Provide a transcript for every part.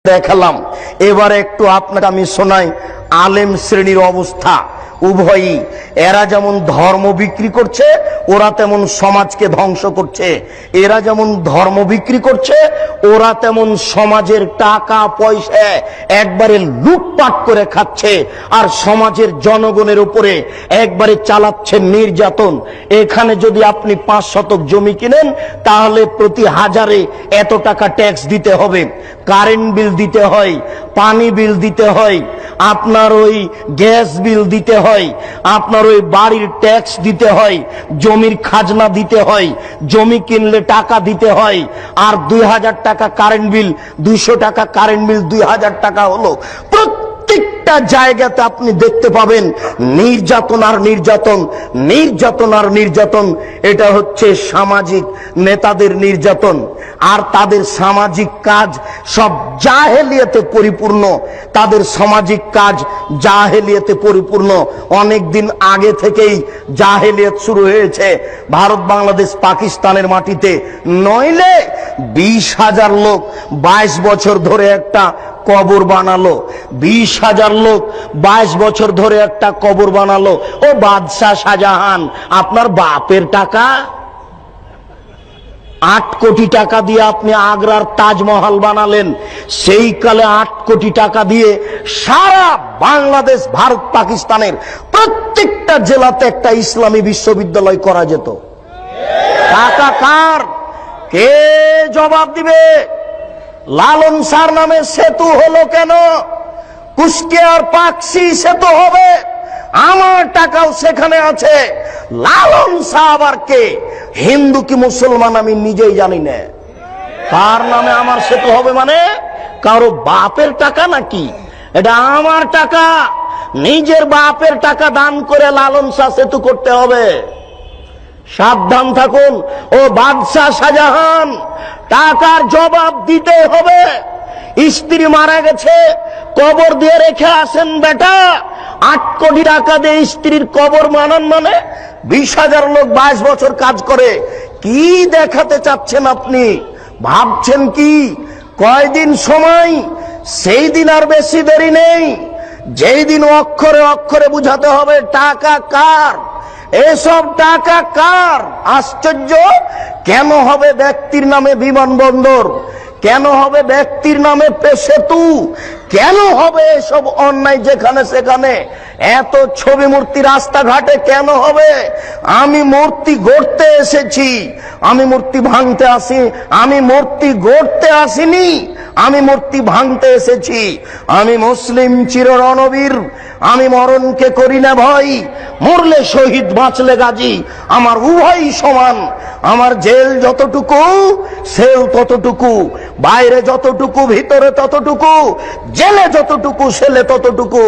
দেখালাম। এবারে একটু আপনাকে আমি শোনাই আলেম শ্রেণীর অবস্থা। উভয়ই, এরা যেমন ধর্ম বিক্রি করছে, ওরা তেমন সমাজকে ধ্বংস করছে। এরা যেমন ধর্ম বিক্রি করছে, ওরা তেমন সমাজের টাকা পয়সা একবারে লুটপাট করে খাচ্ছে, আর সমাজের জনগণের উপরে একবারে চালাচ্ছে নির্যাতন। এখানে যদি আপনি 5 শতক জমি কিনেন, তাহলে প্রতি হাজারে এত টাকা ট্যাক্স দিতে হবে, কারেন্ট বিল দিতে হয়, পানি বিল দিতে হয়, আপনার ওই গ্যাস বিল দিতে হয়, আপনার ওই বাড়ির ট্যাক্স দিতে হয়, জমির খাজনা দিতে হয়, জমি কিনলে টাকা দিতে হয়, আর 2000 টাকা কারেন্ট বিল, 200 টাকা কারেন্ট বিল, 2000 টাকা হলো। প্রত্যেকটা জায়গাতে আপনি দেখতে পাবেন নির্যাতন আর নির্যাতন, নির্যাতন আর নির্যাতন। এটা হচ্ছে সামাজিক নেতাদের নির্যাতন, আর তাদের সামাজিক কাজ সব জাহেলিয়াতে পরিপূর্ণ। তাদের সামাজিক কাজ জাহেলিয়াতে পরিপূর্ণ। অনেকদিন আগে থেকেই জাহেলিয়াত শুরু হয়েছে ভারত, বাংলাদেশ, পাকিস্তানের মাটিতে। নইলে 20,000 লোক 22 বছর ধরে একটা কবর বানালো। 20,000 লোক 22 বছর ধরে একটা কবর বানালো। ও বাদশাহ শাহজাহান, আপনার বাপের টাকা 8 কোটি টাকা দিয়ে আপনি আগ্রার তাজমহল বানালেন। সেই কালে 8 কোটি টাকা দিয়ে সারা বাংলাদেশ, ভারত, পাকিস্তানের প্রত্যেকটা জেলাতে একটা ইসলামী বিশ্ববিদ্যালয় করা যেত। টাকা কার? কে জবাব দিবে? লালন সার নামে সেতু হলো কেন? কুষ্টিয়ার পাকশি সেতু হবে, আমার টাকাও সেখানে আছে। লালন শাহ আবার কে? হিন্দু কি মুসলমান আমি নিজেই জানি না। কার নামে আমার সেতু হবে? মানে কারো বাপের টাকা নাকি? এটা আমার টাকা। নিজের বাপের টাকা দান করে লালন শাহ সেতু করতে হবে। সাবধান থাকুন ও বাদশাহ শাহজাহান, টাকার জবাব দিতে হবে। স্ত্রী মারা গেছে, কবর দিয়ে রেখে আসেন বেটা। 8 কোটি টাকা দিয়ে স্ত্রীর কবর মানান মানে 20,000 লোক 22 বছর কাজ করে। কি দেখাতে চাচ্ছেন আপনি? ভাবছেন কি? কয়দিন সময়? সেই দিন আর বেশি দেরি নেই, যেই দিন অক্ষরে অক্ষরে বুঝাতে হবে টাকা কার, এসব টাকা কার। আশ্চর্য! কেন হবে ব্যক্তির নামে বিমানবন্দর? কেন হবে ব্যক্তির নামে সেতু? কেন হবে এসব অন্যায় যেখানে সেখানে? এত ছবি মূর্তি রাস্তাঘাটে কেন হবে? আমি মূর্তি গড়তে এসেছি, আমি মূর্তি ভাঙতে আসি। আমি মূর্তি গড়তে আসিনি, আমি মূর্তি ভাঙতে এসেছি। আমি মুসলিম চির রণবীর, আমি মরণকে করি না ভয়। মরলে শহীদ, বাঁচলে গাজী, আমার উভয় সমান। আমার জেল যতটুকু, সেল ততটুকু, বাইরে যতটুকু, ভিতরে ততটুকু, জেলে যতটুকু, সেলে ততটুকু,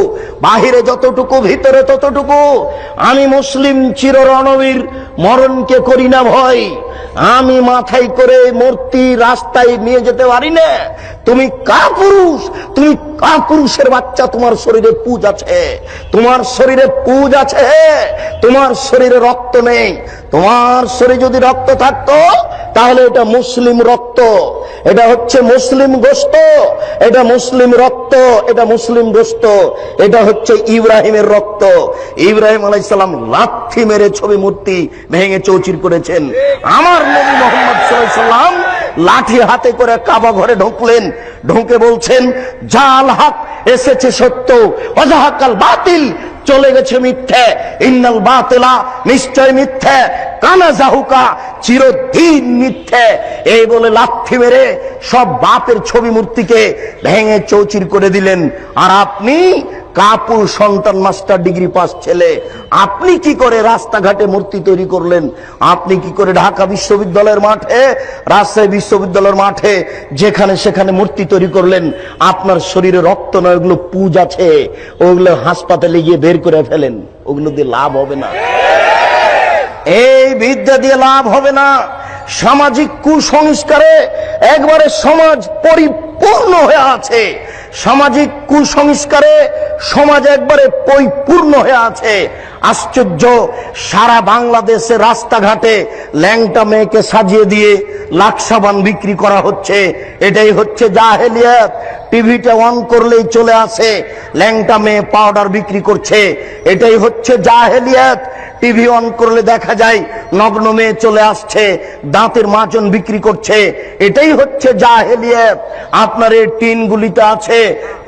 বাহিরে যতটুকু, ভিতরে ততটুকু। আমি মুসলিম চির রণবীর, মরণকে করি না ভয়। আমি মাথায় করে মূর্তি রাস্তায় নিয়ে যেতে পারি না। তুমি কাপুরুষ, তুমি কাপুরুষের বাচ্চা। তোমার শরীরে পুজ আছে, তোমার শরীরে পুজ আছে, তোমার শরীরে রক্ত নেই। তোমার শরীরে যদি রক্ত থাকতো তাহলে এটা মুসলিম রক্ত, এটা হচ্ছে মুসলিম গোশত, এটা মুসলিম রক্ত, এটা মুসলিম গোশত, এটা হচ্ছে ইব্রাহিমের রক্ত। ইব্রাহিম আলাইহিস সালাম লাথি মেরে ছবি মূর্তি ভেঙে চৌচির করেছেন। আমার নবী মুহাম্মদ সাল্লাল্লাহু আলাইহি সাল্লাম লাঠি হাতে করে কাবা ঘরে ঢুকলেন, ঢুকে বলছেন জাল হক এসেছে সত্য, ওয়াজাহাকাল বাতিল চলে গেছে মিথ্যে। ইন্নাল বাতিলা, নিশ্চয় মিথ্যে, কানা জাহুকা, চিরদিন মিথ্যে। এই বলে লাথি মেরে সব বাপের ছবি মূর্তিকে ভেঙে চৌচির করে দিলেন। আর আপনি কাপুর সন্তান, মাস্টার ডিগ্রি পাস ছেলে, আপনি কি করে রাস্তাঘাটে মূর্তি তৈরি করলেন? আপনি কি করে ঢাকা বিশ্ববিদ্যালয়ের মাঠে, রাজশাহী বিশ্ববিদ্যালয়ের মাঠে, যেখানে সেখানে মূর্তি তৈরি করলেন? আপনার শরীরে রক্ত নয়, ওগুলো পুজ আছে, ওগুলো হাসপাতালে গিয়ে বের করে ফেলেন। ওগুলো দিয়ে লাভ হবে না, এই বিদ্যা দিয়ে লাভ হবে না। সামাজিক কুসংস্কারে একবারে সমাজ পরিপূর্ণ হয়ে আছে। সামাজিক কুসংস্কারে সমাজ একবারে পরিপূর্ণ হয়ে আছে। আশ্চর্য, সারা বাংলাদেশে রাস্তাঘাটে ল্যাংটা মেয়েকে সাজিয়ে দিয়ে লাক্সাবান বিক্রি করা হচ্ছে। এটাই হচ্ছে জাহেলিয়াত। টিভিটা অন করলেই চলে আসে ল্যাংটা মেয়ে পাউডার বিক্রি করছে। এটাই হচ্ছে জাহেলিয়াত। টিভি অন করলে দেখা যায় নগ্ন মেয়ে চলে আসছে, দাঁতের মাজন বিক্রি করছে। এটাই হচ্ছে জাহেলিয়াত। আপনার এই টিনগুলিতে আছে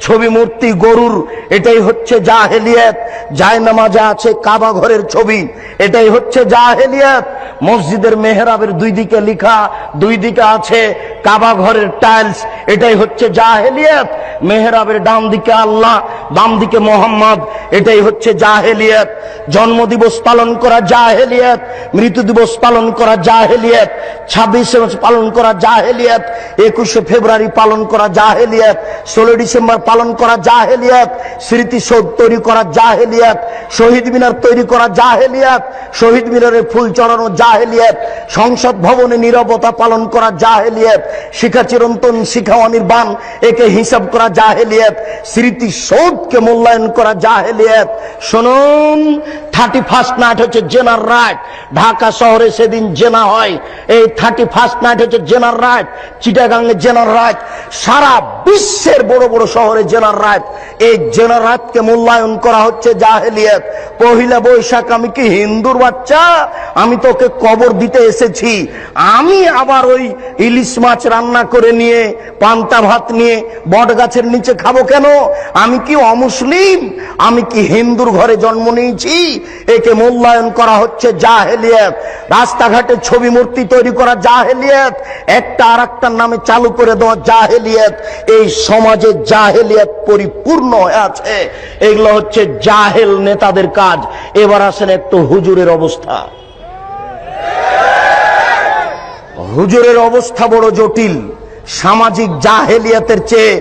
ছবি মূর্তি গরুর, এটাই হচ্ছে জাহেলিয়াত। জায়নামাজে আছে কাবা ঘরের ছবি, এটাই হচ্ছে জাহেলিয়াত। মসজিদের মেহরাবের দুই দিকে লেখা, দুই দিকে আছে কাবা ঘরের টাইলস, এটাই হচ্ছে জাহেলিয়াত। মেহরাবের ডান দিকে আল্লাহ, বাম দিকে মোহাম্মদ, এটাই হচ্ছে জাহেলিয়াত। জন্মদিবস পালন করা জাহেলিয়াত, মৃত্যু দিবস পালন করা জাহেলিয়াত, 26 পালন করা জাহেলিয়াত, 21 ফেব্রুয়ারি পালন করা জাহেলিয়াত, 16 ডিসেম্বর পালন করা জাহেলিয়াত, স্মৃতিসৌধ তৈরি করা জাহেলিয়াত, শহীদ মিনার তৈরি করা জাহেলিয়াত, শহীদ মিনারে ফুল চড়ানো জাহেলিয়াত, সংসদ ভবনে নীরবতা পালন করা জাহেলিয়াত, শিখা চিরন্তন শিখা অনির্বাণ একে হিসাব করা জাহেলিয়াত, স্মৃতিসৌধকে মূল্যায়ন করা জাহেলিয়াত। শুনুন, 31st নাইট হচ্ছে জেনার রাইট। ঢাকা শহরে সেদিন জেনা হয়, এই 31st নাইট হচ্ছে জেনার রাইট। চিটাগাঙ্গে জেনার রাইট, সারা বিশ্বের বড় বড় শহরে জেনার রাইট। এই জেনার রাইটকে মূল্যায়ন করা হচ্ছে জাহেলিয়াত। পহিলা বৈশাখ আমি কি হিন্দুর বাচ্চা? আমি তোকে কবর দিতে এসেছি। আমি আবার ওই ইলিশ মাছ রান্না করে নিয়ে পান্তা ভাত নিয়ে বট গাছের নিচে খাবো কেন? আমি কি অমুসলিম? আমি কি হিন্দুর ঘরে জন্ম নিয়েছি? একে মূল্যায়ন করা হচ্ছে জাহেলিয়াত। রাস্তাঘাটে ছবি মূর্তি তৈরি করা জাহেলিয়াত, একটা আর একটার নামে চালু করে দেওয়া জাহেলিয়াত। এই সমাজে জাহেলিয়াত পরিপূর্ণ হয়ে আছে। এগুলো হচ্ছে জাহেল নেতাদের কাজ। এবার আসেন একটু হুজুরের অবস্থা। হুজুরের অবস্থা বড় জটিল। সামাজিক জাহেলিয়াতের চেয়ে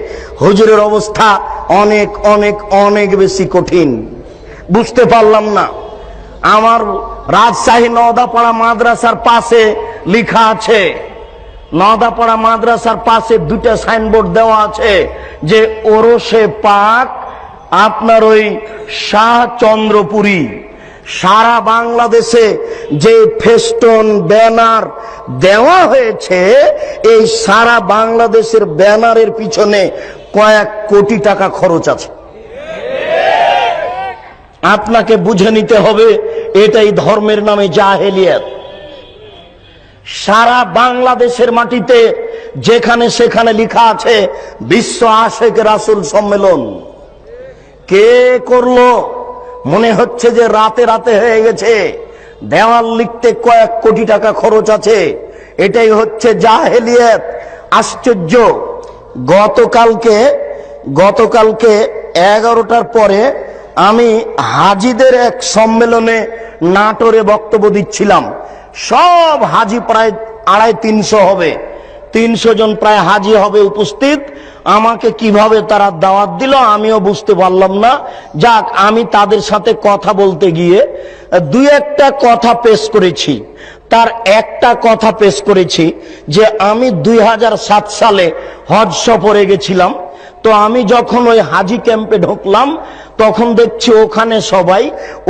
হুজুরের অবস্থা অনেক অনেক অনেক বেশি কঠিন। বুঝতে পারলাম না। আমার রাজশাহী নওদাপাড়া মাদ্রাসার পাশে লেখা আছে, নওদাপাড়া মাদ্রাসার পাশে দুটা সাইনবোর্ড দেওয়া আছে যে ওরসে পাক আপনার ওই শাহ চন্দ্রপুরী। সারা বাংলাদেশে যে ফেস্টন ব্যানার দেওয়া হয়েছে, এই সারা বাংলাদেশের ব্যানারের পিছনে কয়েক কোটি টাকা খরচ আছে। আপনাকে বুঝে নিতে হবে এটাই ধর্মের নামে জাহেলিয়াত। সারা বাংলাদেশের মাটিতে যেখানে সেখানে লেখা আছে বিশ্ব আশেক রাসূল সম্মেলন। কে করলো? মনে হচ্ছে যে রাতে রাতে হয়ে গেছে। দেওয়াল লিখতে কয়েক কোটি টাকা খরচ আছে। এটাই হচ্ছে জাহেলিয়াত। আশ্চর্য, গতকালকে 11টার পরে আমি হাজিদের এক সম্মেলনে নাটোরে বক্তব্য দিচ্ছিলাম। সব হাজি প্রায় 250-300 হবে, 300 জন প্রায় হাজি হবে উপস্থিত। আমাকে কিভাবে তারা দাওয়াত দিল আমিও বুঝতে পারলাম না। যাক, আমি তাদের সাথে কথা বলতে গিয়ে দুই একটা কথা পেশ করেছি। তার একটা কথা পেশ করেছি যে আমি 2007 সালে হজ সফরে গেছিলাম। তো আমি যখন ওই হাজি ক্যাম্পে ঢুকলাম তখন দেখছি ওখানে সবাই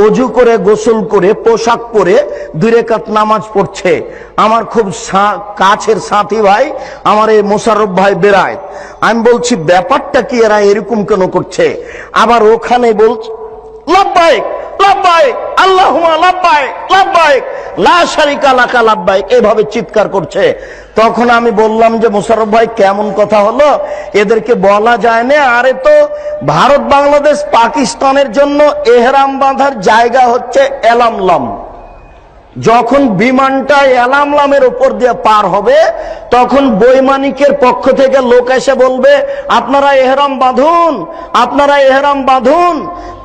অজু করে গোসল করে পোশাক পরে 2 রাকাত নামাজ পড়ছে। আমার খুব কাছের সাথী ভাই আমার এই মোশাররফ ভাই বেরায়। আমি বলছি ব্যাপারটা কি, এরা এরকম কেন করছে? আবার ওখানে বলছে লাব্বাইক লাব্বাইক আল্লাহুম্মা লাব্বাইক লাব্বাইক লা শারিকা লাকা লাব্বাইক, এভাবে চিৎকার করছে। তখন আমি বললাম যে মোশাররফ ভাই কেমন কথা হলো, এদেরকে বলা যায় না। আরে তো ভারত বাংলাদেশ পাকিস্তানের জন্য এহরাম বাঁধার জায়গা হচ্ছে এলামলাম। যখন বিমানটা এলামলামের উপর দিয়ে পার হবে তখন বৈমানিকের পক্ষ থেকে লোক এসে বলবে আপনারা এহরাম বাঁধুন, আপনারা এহরাম বাঁধুন।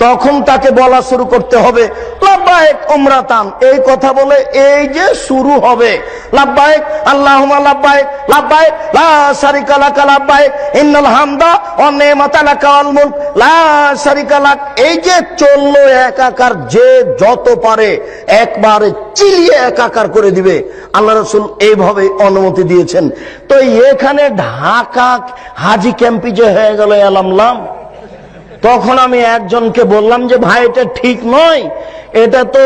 তখন তাকে বলা শুরু করতে হবে লাব্বাইক উমরাতান। এই কথা বলে এই যে শুরু হবে লাব্বাইক আল্লাহুম্মা লাব্বাইক লাব্বাইক লা শারিকা লাকা লাব্বাইক ইন্নাল হামদা ওয়া নি'মাতা লাকা ওয়াল মুলক লা শারিকা লাক। এই যে চললো একাকার, যে যত পারে একবারে চিলিয়ে একাকার করে দিবে। আল্লাহ রাসূল এইভাবে অনুমতি দিয়েছেন। তো এখানে ঢাকা হাজি ক্যাম্পে যে হয়ে গেল এলামলাম, তখন আমি একজনকে বললাম যে ভাই এটা ঠিক নয়, এটা তো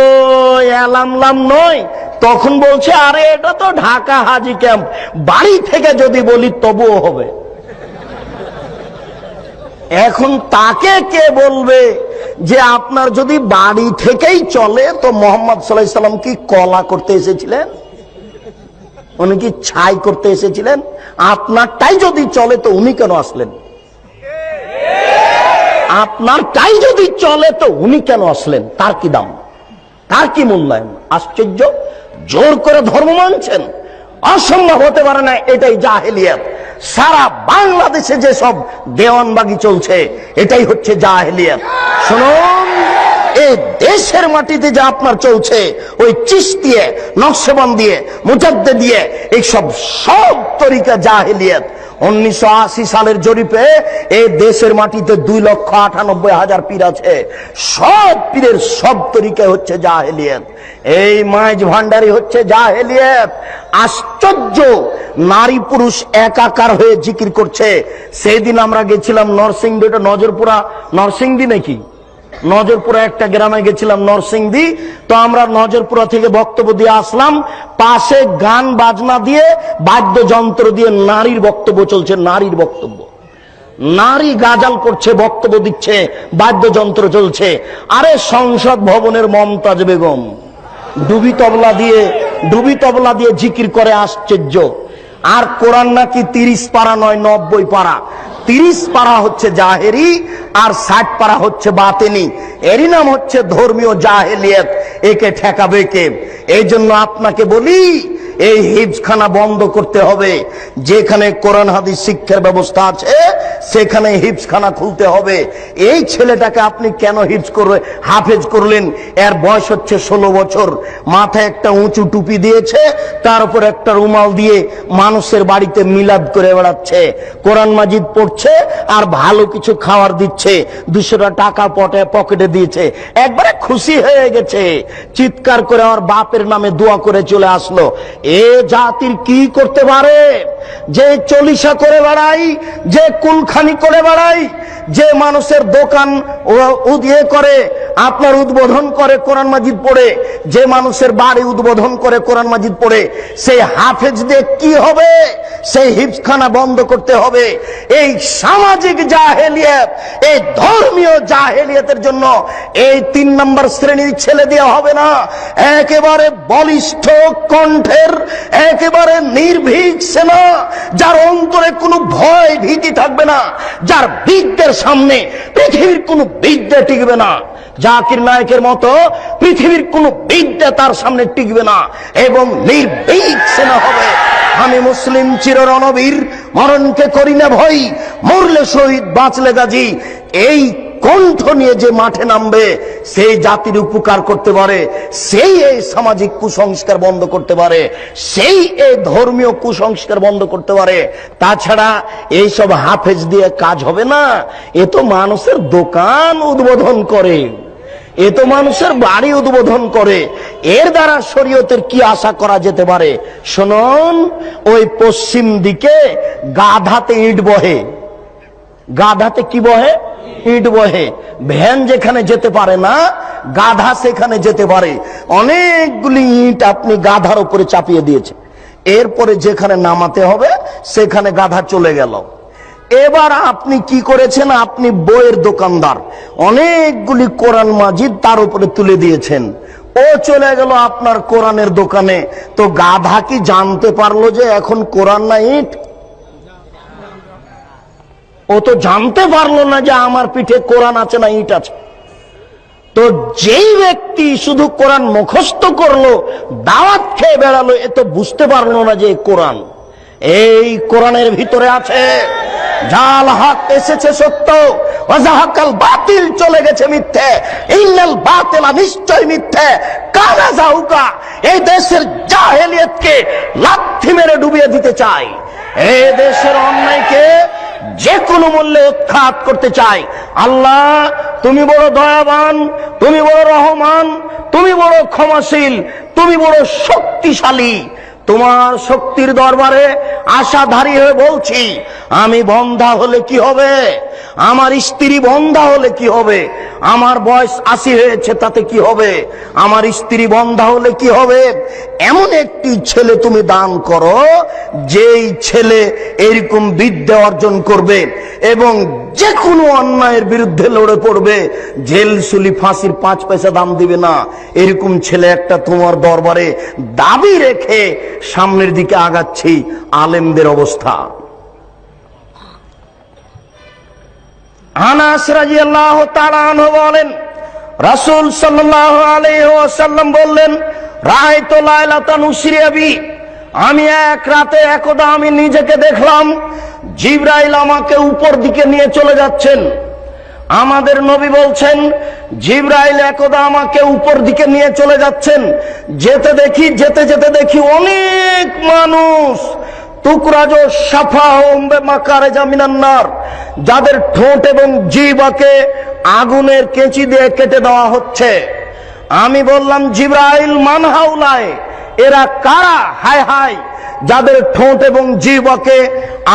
এলামলাম নয়। তখন বলছে আরে এটা তো ঢাকা হাজি ক্যাম্প, বাড়ি থেকে যদি বলি তবুও হবে। এখন তাকে কে বলবে যে আপনার যদি বাড়ি থেকেই চলে, তো মোহাম্মদ সাল্লাল্লাহু আলাইহি সাল্লাম কি কলা করতে এসেছিলেন? উনি কি ছাই করতে এসেছিলেন? আপনারটাই যদি চলে তো উনি কেন আসলেন? আপনারটাই যদি চলে তো উনি কেন আসলেন? তার কি দাম, তার কি মূল্যায়ন? আশ্চর্য। জোর করে ধর্ম মানছেন, অসম্ভব হতে পারে না। এটাই জাহেলিয়াত। সারা বাংলাদেশে যে সব দেওয়ানবাগি চলছে এটাই হচ্ছে জাহেলিয়াত। শুনুন, এই দেশের মাটিতে যা আপনার চলছে ওই চিশতিয়া, নকশবন্দ দিয়ে, মুজাদ্দিদ দিয়ে, এই সব তরিকা জাহেলিয়াত। 1980 সালের জরিপে এই দেশের মাটিতে 2,98,000 পীর আছে। সব পীরের সব তরিকা হচ্ছে জাহেলিয়াত। এই মাইজ ভান্ডারি হচ্ছে জাহেলিয়াত। আশ্চর্য, নারী পুরুষ একাকার হয়ে জিকির করছে। সেদিন আমরা গেছিলাম নরসিংদী, এটা নজরপুরা, নরসিংদী নাকি নজরপুরা একটা গ্রামে গেছিলাম, নরসিংদী। তো আমরা নজরপুরা থেকে বক্তব্য দিয়ে আসলাম, পাশে গান বাজনা দিয়ে, বাদ্যযন্ত্র দিয়ে নারীর বক্তব্য চলছে। নারীর বক্তব্য, নারী গাজাল করছে, বক্তব্য দিচ্ছে, বাদ্যযন্ত্র চলছে। আরে সংসদ ভবনের মমতাজ বেগম ডুবি তবলা দিয়ে জিকির করে। আশ্চর্য। আর কোরআন নাকি 30 পারা নয়, 90 পারা। 30 পারা হচ্ছে জাহেরি আর 60 পারা হচ্ছে বাতেনি। এরই নাম হচ্ছে ধর্মীয় জাহেলিয়াত। একে ঠেকাবে কে? এই জন্য আপনাকে বলি, এই হিফজখানা বন্ধ করতে হবে। যেখানে কোরআন হাদিস শিক্ষার ব্যবস্থা আছে সেখানে হিফজখানা খুলতে হবে। এই ছেলেটাকে আপনি কেন হাফেজ করলেন? এর বয়স হচ্ছে 16 বছর। মাথায় একটা উঁচু টুপি দিয়েছে, তার উপর একটা রুমাল দিয়ে মানুষের বাড়িতে মিলাদ করে বেড়াচ্ছে, কোরআন মাজিদ পড়ছে আর ভালো কিছু খাওয়ার দিচ্ছে। 200 টাকা পকেটে দিয়েছে, একবারে খুশি হয়ে গেছে, চিৎকার করে আমার বাপের নামে দোয়া করে চলে আসলো। এ জাতির কি করতে পারে? যে চলিসা করে বেড়াই, যে কুলখানি করে বেড়াই, যে মানুষের দোকান করে আপনার উদ্বোধন করে কোরআন মাজিদ পড়ে, যে মানুষের বাড়ি উদ্বোধন করে কোরআন মাজিদ পড়ে, সেই হাফেজ দিয়ে কি হবে? সেই হিফজখানা বন্ধ করতে হবে। এই সামাজিক জাহেলিয়াত, এই ধর্মীয় জাহেলিয়াতের জন্য এই 3 নম্বর শ্রেণীর ছেলে দিয়ে হবে না। একেবারে বলিষ্ঠ কণ্ঠের, একেবারে নির্ভীক সেনা, যার অন্তরে কোনো ভয় ভীতি থাকবে না, যার বিদ্যের সামনে পৃথিবীর কোনো বিদ্যা টিকবে না। জাকির নায়কের মতো পৃথিবীর কোনো বিদ্যা তার সামনে টিকবে না, এবং নির্ভীক সেনা হবে। আমি মুসলিম চির রণবীর, মরণকে করি না ভয়, মরলে শহীদ বাঁচলে গাজী। এই কণ্ঠ নিয়ে যে মাঠে নামবে সেই জাতির উপকার করতে পারে, সেই এই সামাজিক কুসংস্কার বন্ধ করতে পারে, সেই এই ধর্মীয় কুসংস্কার বন্ধ করতে পারে। তাছাড়া এইসব হাফেজ দিয়ে কাজ হবে না। এ তো মানুষের দোকান উদ্বোধন করে, এ তো মানুষের বাড়ি উদ্বোধন করে। এর দ্বারা শরীয়তের কি আশা করা যেতে পারে? শুনুন, ওই পশ্চিম দিকে গাধাতে ইট বহে। গাধাতে কি বহে? ইট বহে। ভ্যান যেখানে যেতে পারে না, গাধা সেখানে যেতে পারে। অনেকগুলি ইট আপনি গাধার উপরে চাপিয়ে দিয়েছে, এরপরে যেখানে নামাতে হবে সেখানে গাধা চলে গেল। এবার আপনি কি করেছেন? আপনি বইয়ের দোকানদার, অনেকগুলি কোরআন মাজিদ তার উপরে তুলে দিয়েছেন। ও চলে গেল আপনার কোরআনের দোকানে। তো গাধা কি জানতে পারলো যে এখন কোরআন না ইট? ও তো জানতে পারলো না যে আমার পিঠে কোরআন আছে না ইট আছে। তো যেই ব্যক্তি শুধু কোরআন মুখস্থ করলো, দাওয়াত খেয়ে বেড়ালো, এ তো বুঝতে পারলো না যে কোরআন। এই কোরআনের ভিতরে আছে জাল হক এসেছে সত্য, ওয়াজাহাকাল বাতিল চলে গেছে মিথ্যে, ইন্নাল বাতিলা নিশ্চয় মিথ্যে, কানা জাহুকা। এই দেশের জাহেলিয়াতকে লাথি মেরে ডুবিয়ে দিতে চাই, এই দেশের অন্যায়কে যে কোনো মূল্যে উৎখাত করতে চাই। আল্লাহ তুমি বড় দয়াবান, তুমি বড় রহমান, তুমি বড় ক্ষমাশীল, তুমি বড় শক্তিশালী। তোমার শক্তির দরবারে আশাধারী হয়ে বলছি, আমি বন্ধা হলে কি হবে, আমার স্ত্রী বন্ধা হলে কি হবে, আমার বয়স 80 হয়েছে তাতে কি হবে, আমার স্ত্রী বন্ধা হলে কি হবে, এমন একটি ছেলে তুমি দান করো যেই ছেলে এরকম বিদ্যা অর্জন করবে এবং যে কোনো অন্যায়ের বিরুদ্ধে লড়ে পড়বে, জেল সুলি ফাঁসির 5 পয়সা দাম দিবে না, এরকম ছেলে একটা তোমার দরবারে দাবি রেখে সামনের দিকে আগাচ্ছি। আলেমদের অবস্থা। আনাস রাদিয়াল্লাহু তাআলা আনহু বলেন, রাসূল সাল্লাল্লাহু আলাইহি ওয়াসাল্লাম বললেন, রাআইতু লাইলাতান উসরিয়া বি, আমি এক রাতে একদা আমি নিজেকে দেখলাম জিবরাইল আমাকে উপর দিকে নিয়ে চলে যাচ্ছেন। আমাদের নবী বলছেন, জিবরাইল একদা আমাকে উপর দিকে নিয়ে চলে যাচ্ছেন, যেতে যেতে দেখি অনেক মানুষ, তুকরাজো সাফা ওমবে মাকারে জামিনান্নার, যাদের ঠোঁট এবং জিহ্বাকে আগুনের কেঁচি দিয়ে কেটে দেওয়া হচ্ছে। আমি বললাম, জিবরাইল মান হাউলায়, এরা কারা? হায় হায়, যাদের ঠোঁট এবং জিহ্বাকে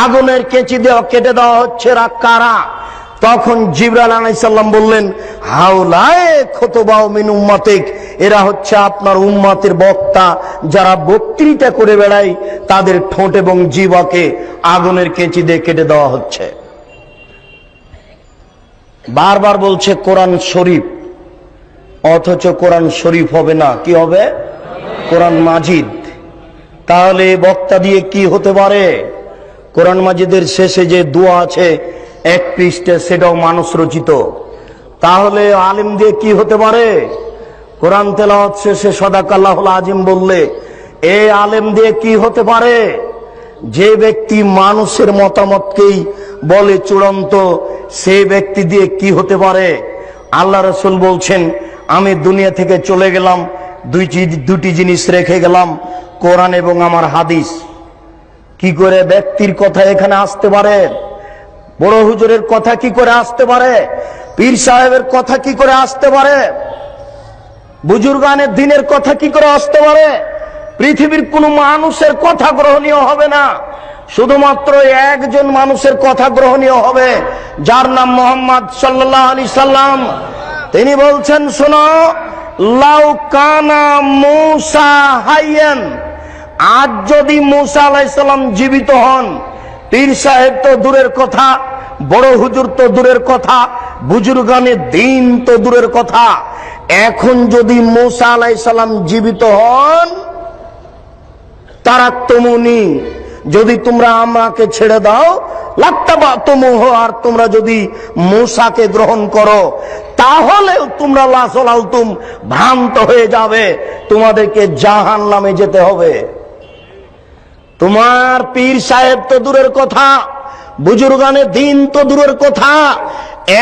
আগুনের কেঁচি দিয়ে কেটে দেওয়া হচ্ছে, এরা কারা? তখন জিবরাইল আলাইহিস সালাম বললেন, হাউলায়ে খুতবাউ মিন উম্মাতিক, এরা হচ্ছে আপনার উম্মতের বক্তা, যারা বক্তৃতা করে বেড়ায়, তাদের ঠোঁট এবং জিহ্বাকে আগুনের কেঁচি দিয়ে কেটে দেওয়া হচ্ছে। বারবার বলছে কোরআন শরীফ, অথচ কোরআন শরীফ হবে না, কি হবে? কোরআন মাজিদ। তাহলে বক্তা দিয়ে কি হতে পারে? কোরআন মাজিদের শেষে যে দোয়া আছে 1 পৃষ্ঠা, সেটাও মানুষ রচিত। তাহলে আলেম দিয়ে কি হতে পারে? কোরআন তেলাওয়াত শেষে সাদাকাল্লাহুল আজিম বললে এই আলেম দিয়ে কি হতে পারে? যে ব্যক্তি মানুষের মতামতকেই বলে চূড়ান্ত, সেই ব্যক্তি দিয়ে কি হতে পারে? আল্লাহ রাসূল বলছেন, আমি দুনিয়া থেকে চলে গেলাম, দুটি জিনিস রেখে গেলাম, কোরআন এবং আমার হাদিস। কি করে ব্যক্তির কথা এখানে আসতে পারে? বড় হুজুরের কথা কি করে আসতে পারে? পীর সাহেবের কথা কি করে আসতে পারে? বুজুর্গানের দিনের কথা কি করে আসতে পারে? পৃথিবীর কোন মানুষের কথা গ্রহণীয় হবে না, শুধুমাত্র একজন মানুষের কথা গ্রহণীয় হবে, যার নাম মুহাম্মদ সাল্লাল্লাহু আলাইহি সাল্লাম। তিনি বলছেন, শোনো, লাউ কানা মূসা হাইয়ান, আজ যদি মূসা আলাইহিস সালাম জীবিত হন, পীর সাহেব তো দূরের কথা, বড় হুজুর তো দূরের কথা, বুজুর্গানে দিন তো দূরের কথা, এখন যদি মূসা আলাইহিস সালাম জীবিত হন, তারাক্তুমুনি, যদি তোমরা আমাকে ছেড়ে দাও, লাত্তাবাতুমুহ, আর তোমরা যদি মূসাকে গ্রহণ করো, তাহলে তোমরা লাসলালতুম, ভ্রান্ত হয়ে যাবে, তোমাদেরকে জাহান্নামে যেতে হবে। তোমার পীর সাহেব তো দূরের কথা, বুজুর্গানে দিন তো দূরের কথা,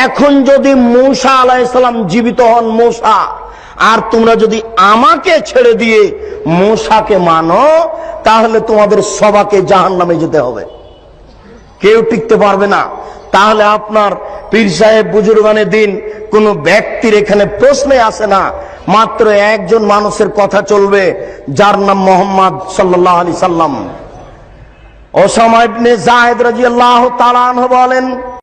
এখন যদি মূসা আলাইহিস সালাম জীবিত হন, মূসা, আর তোমরা যদি আমাকে ছেড়ে দিয়ে মূসাকে মানো, তাহলে তোমাদের সবাইকে জাহান্নামে যেতে হবে, কেউ টিকতে পারবে না। তাহলে আপনার পীর সাহেব, বুজুর্গানে দিন, কোন ব্যক্তির এখানে প্রশ্নে আসে না, মাত্র একজন মানুষের কথা চলবে, যার নাম মুহাম্মদ সাল্লাল্লাহু আলাইহি সাল্লাম। ওসামা ইবনে যায়েদ রাদিয়াল্লাহু তাআলা আনহু বলেন,